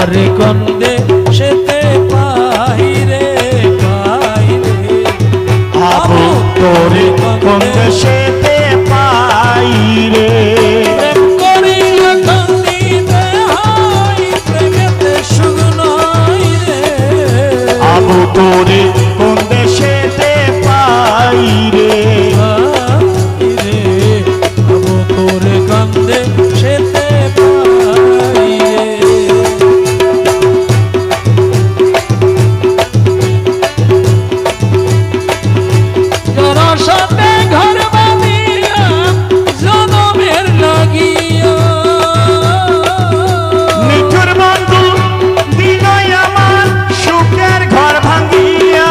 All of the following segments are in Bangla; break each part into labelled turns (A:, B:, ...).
A: তোমারে কন্দে সেতে পাই রে
B: আবু তোরে কন্দে সেতে পাই রে
A: প্রেম করিলে কান্দিতে হয় প্রেমেতে সুখ নাই রে
B: আবু তোরে কন্দে সেতে পাই রে
A: আবু তোরে কন্দে সেতে পাই রে যারা সাথে ঘর বাঁধিয়া জনমের লাগিয়া
B: মিঠুর বন্ধু দিনই আমার সুখের ঘর ভাঙ্গিয়া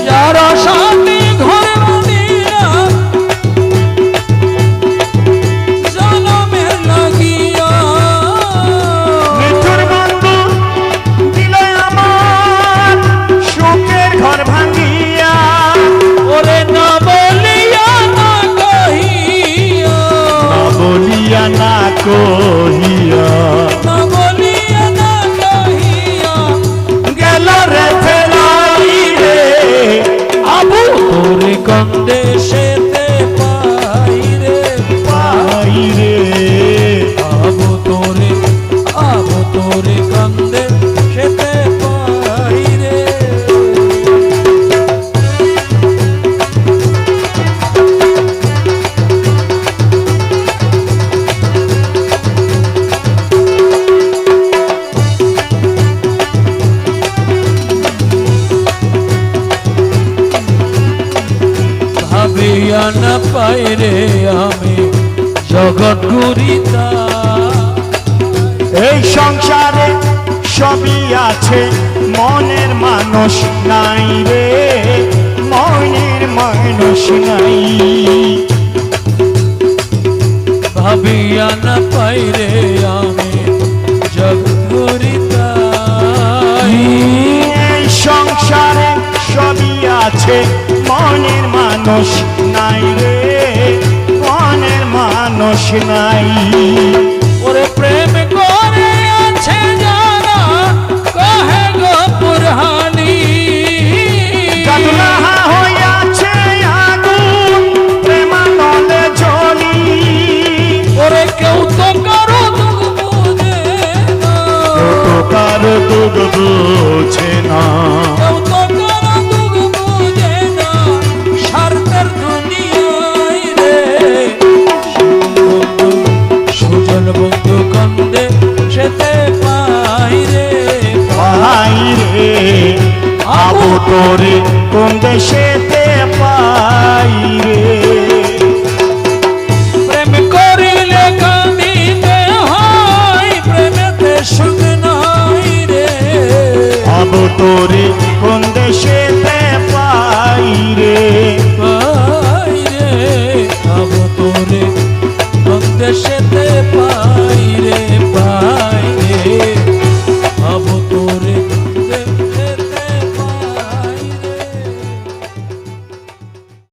A: যারা সাথে ঘর বাঁধিয়া জনমের লাগিয়া
B: মিঠুর বন্ধু দিনই আমার সুখের ঘর ভাঙ্গিয়া
A: ওরে না বলিয়া না কহিয়া
B: না বলিয়া না কহিয়া
A: না বলিয়া না কহিয়া
B: গেল রে ফেলাই রে
A: আবু তোরে কন্দে সেতে পাই রে
B: পাই রে
A: আবু তোরে কন্দে সেতে পাই রে ভাবিয়া না পাই রে আমি জগৎ ঘুরিতা
B: এই সংসারে সবই আছে মনের মানুষ নাই রে মনের মানুষ নাই
A: ভাবিয়া না পাই রে আমি জগৎ ঘুরিতা
B: এই সংসারে সবই আছে মনের মানুষ নাই রে মনের মানুষ নাই
A: ওরে প্রেম করে আছে যারা কহে গো পুরহানি
B: কাতলাহা হইয়াছে আগুন প্রেমানন্দে জ্বলি
A: ওরে কেউ তো কারো দুঃখ বুঝে না
B: তো কারো দুঃখ বুঝে না
A: কেউ তো কারো দুঃখ বুঝে না স্বার্থের দুনিয়ায় রে সুজন বন্ধু কন্দে সেতে পাই রে
B: পাই রে আবু তোরে কোন দেশেতে পাই রে
A: প্রেম করিলে কাঁদিতে হয় প্রেমেতে সুখ নাই রে
B: আবু তোরে